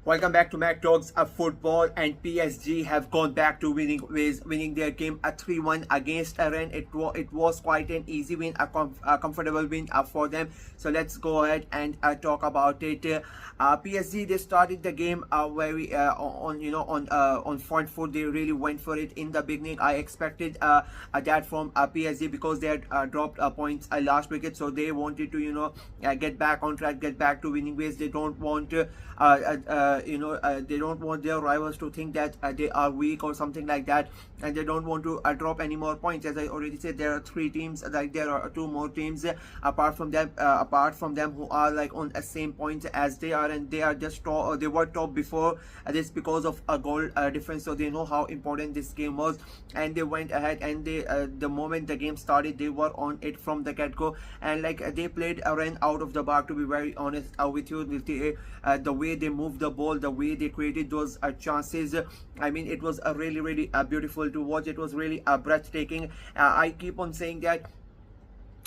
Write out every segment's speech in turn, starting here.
Welcome back to Mac Talks of Football, and PSG have gone back to winning their game at 3-1 against Rennes. It was quite an easy win, a comfortable win for them. So let's go ahead and talk about it. PSG, they started the game very on front foot. They really went for it in the beginning. I expected that from PSG because they had dropped points last weekend, so they wanted to get back on track, get back to winning ways. They don't want they don't want their rivals to think that they are weak or something like that, and they don't want to drop any more points. As I already said, there are three teams, like there are two more teams apart from them who are like on the same points as they are, and they are just they were top before this because of a goal difference. So they know how important this game was, and they went ahead, and they the moment the game started, they were on it from the get-go, and like they played Rennes out of the park, to be very honest with you. With the way they moved the ball, the way they created those chances, I mean, it was really beautiful to watch. It was really breathtaking. I keep on saying that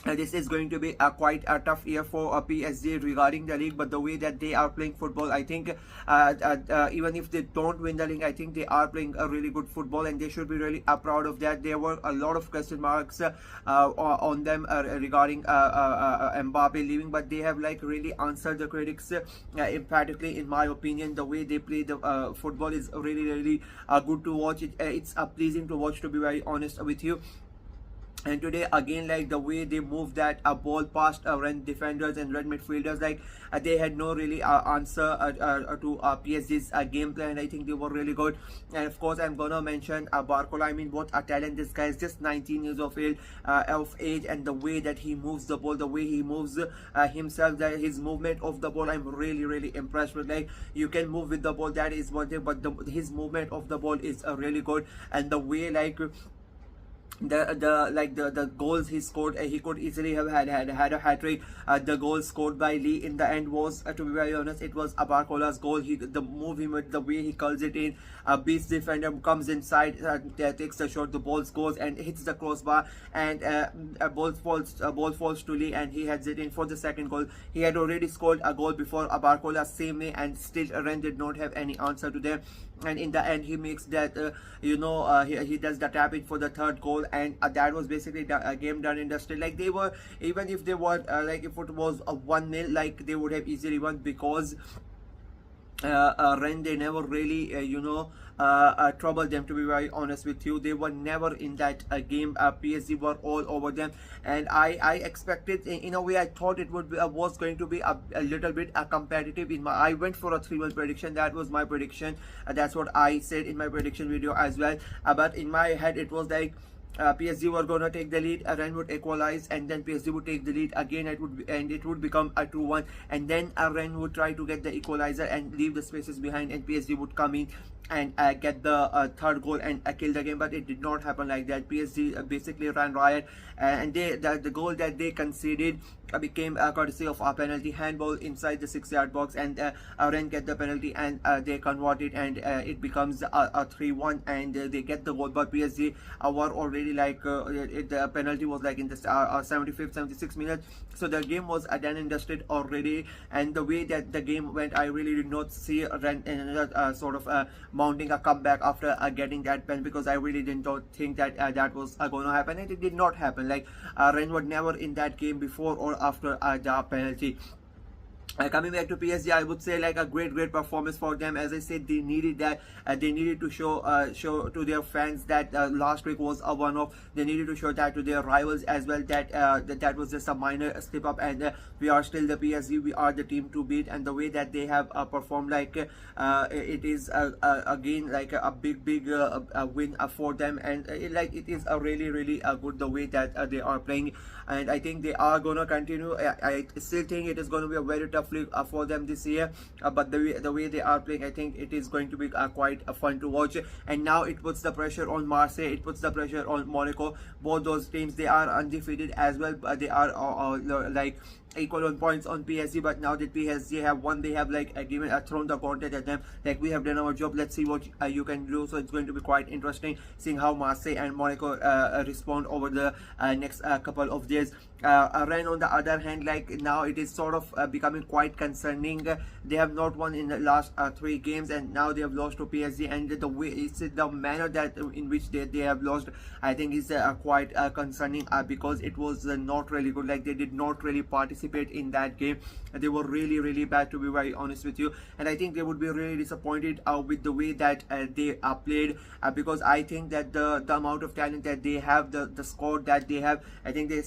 this is going to be quite a tough year for PSG regarding the league, but the way that they are playing football, I think even if they don't win the league, I think they are playing a really good football, and they should be really proud of that. There were a lot of question marks on them regarding Mbappe leaving, but they have like really answered the critics emphatically. In my opinion, the way they play the football is really good to watch. It's pleasing to watch, to be very honest with you. And today again, like the way they moved that ball past Rennes defenders and Rennes midfielders, like they had no really answer to PSG's game plan, and I think they were really good. And of course, I'm gonna mention Barcola. I mean, what a talent this guy is! Just 19 years of age, and the way that he moves the ball, the way he moves himself, that his movement of the ball, I'm really impressed with. Like, you can move with the ball, that is one thing, but his movement of the ball is really good, and the way like the goals he scored, he could easily have had a hat-trick. The goal scored by Lee in the end was, to be very honest, it was Barcola's goal. The move he made, the way he curls it in, beats defender, comes inside, takes the shot, the ball scores and hits the crossbar, and ball falls to Lee, and he heads it in for the second goal. He had already scored a goal before Barcola same way, and still Rennes did not have any answer to them. And in the end, he makes that he does the tap in for the third goal, and that was basically the game done in the street. Like, they were, even if they were like if it was a 1-0, like they would have easily won, because Rennes, they never really troubled them, to be very honest with you. They were never in that game. PSG were all over them, and I expected, in a way, I thought it would be, was going to be a little bit competitive. I went for a 3-1 prediction. That was my prediction. That's what I said in my prediction video as well. But in my head, it was like PSG were gonna take the lead, Rennes would equalize, and then PSG would take the lead again. It would become a 2-1, and then Rennes would try to get the equalizer and leave the spaces behind, and PSG would come in and get the third goal and kill the game. But it did not happen like that. PSG basically ran riot, and the goal that they conceded became courtesy of a penalty handball inside the 6-yard box, and Rennes get the penalty, and they convert it, and it becomes a 3-1, and they get the goal. But PSG were already like the penalty was like in the 75th 76th minute, so the game was done and dusted already. And the way that the game went, I really did not see Rennes sort of mounting a comeback after getting that pen, because I really did not think that that was going to happen, and it did not happen. Like, Rennes were never in that game before or after the penalty. Coming back to PSG, I would say like a great performance for them. As I said, they needed that. They needed to show to their fans that last week was a one-off. They needed to show that to their rivals as well, that that was just a minor slip up, and we are still the PSG. We are the team to beat. And the way that they have performed, like it is again like a big win for them, and it is a really good the way that they are playing, and I think they are gonna continue. I still think it is going to be a very tough league for them this year, but the way they are playing, I think it is going to be quite fun to watch. And now it puts the pressure on Marseille, it puts the pressure on Monaco. Both those teams, they are undefeated as well, but they are like equal on points on PSG. But now that PSG have won, they have like thrown the gauntlet at them, like, we have done our job, let's see what you can do. So it's going to be quite interesting seeing how Marseille and Monaco respond over the next couple of days. Rennes, on the other hand, like now it is sort of becoming quite concerning. They have not won in the last 3 games, and now they have lost to PSG. And the way it's the manner that in which they have lost, I think is quite concerning, because it was not really good. Like, they did not really participate in that game. They were really bad, to be very honest with you. And I think they would be really disappointed with the way that they played, because I think that the amount of talent that they have, the squad that they have, I think they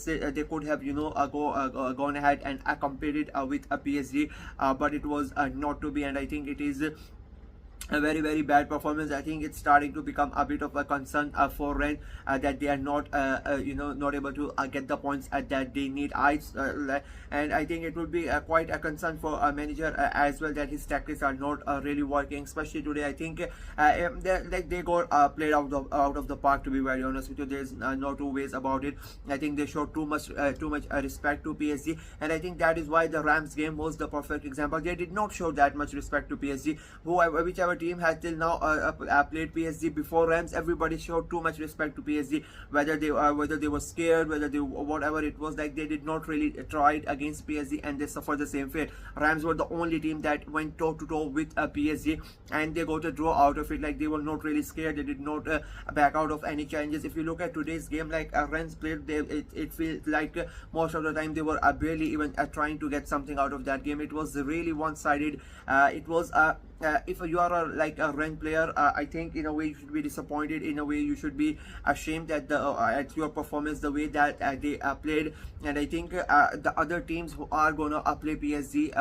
could have gone ahead and competed with a PSG, but it was not to be. And I think it is a very bad performance. I think it's starting to become a bit of a concern for Rennes, that they are not not able to get the points that they need. And I think it would be quite a concern for a manager as well, that his tactics are not really working, especially today. I think they got played out of the park, to be very honest with you. There's no two ways about it. I think they showed too much respect to PSG, and I think that is why the Rams game was the perfect example. They did not show that much respect to PSG. Whichever team has till now played PSG before Rams, everybody showed too much respect to PSG, whether they were scared, whatever it was. Like, they did not really try it against PSG, and they suffered the same fate. Rams were the only team that went toe to toe with PSG, and they got a draw out of it. Like, they were not really scared. They did not back out of any challenges. If you look at today's game, like Rennes played, it feels like most of the time they were barely even trying to get something out of that game. It was really one-sided. It was if you are a Rennes player, I think in a way you should be disappointed. In a way you should be ashamed at your performance, the way that they played. And I think the other teams who are gonna play PSG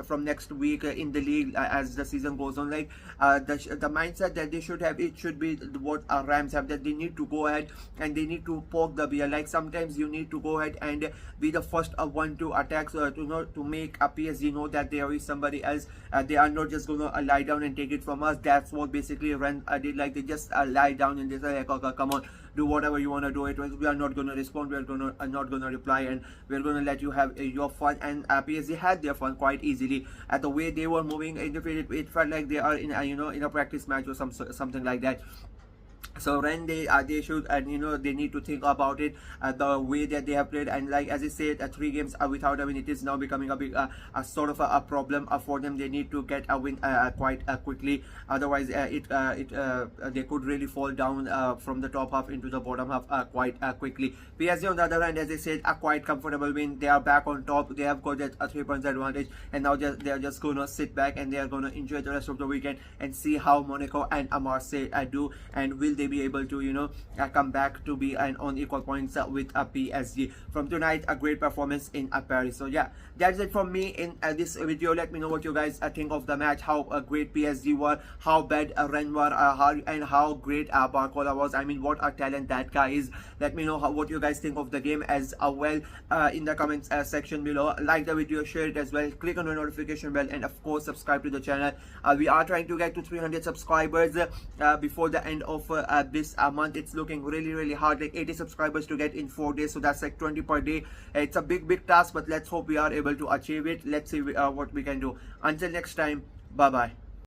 from next week in the league, as the season goes on, like the mindset that they should have, it should be what Rams have, that they need to go ahead and they need to poke the bear. Like, sometimes you need to go ahead and be the first one to attack, so to make a PSG know that there is somebody else. They are not just gonna lie down and take it from us. That's what basically Rennes did. Like, they just lie down and they say, like, okay, come on, do whatever you want to do. We are not going to respond. We are not going to reply, and we're going to let you have your fun. And PSG had their fun quite easily. At the way they were moving in the field, it felt like they are in in a practice match or something like that. So Rennes, they should, and they need to think about it, the way that they have played. And like as I said, 3 games without a win, it is now becoming a big a sort of a problem for them. They need to get a win quite quickly, otherwise they could really fall down from the top half into the bottom half quite quickly. PSG on the other hand, as I said, a quite comfortable win. They are back on top. They have got that 3 points advantage, and now they are just gonna sit back and they are gonna enjoy the rest of the weekend and see how Monaco and Marseille do, and will they be able to come back to be on equal points with PSG. From tonight, a great performance in Paris. So yeah, that's it from me in this video. Let me know what you guys think of the match, how great PSG were, how bad Rennes were, how great Barcola was. I mean, what a talent that guy is. Let me know what you guys think of the game as well in the comments section below. Like the video, share it as well, click on the notification bell, and of course subscribe to the channel. We are trying to get to 300 subscribers before the end of this month. It's looking really hard, like 80 subscribers to get in 4 days, so that's like 20 per day. It's a big task, but let's hope we are able to achieve it. Let's see what we can do. Until next time, bye bye.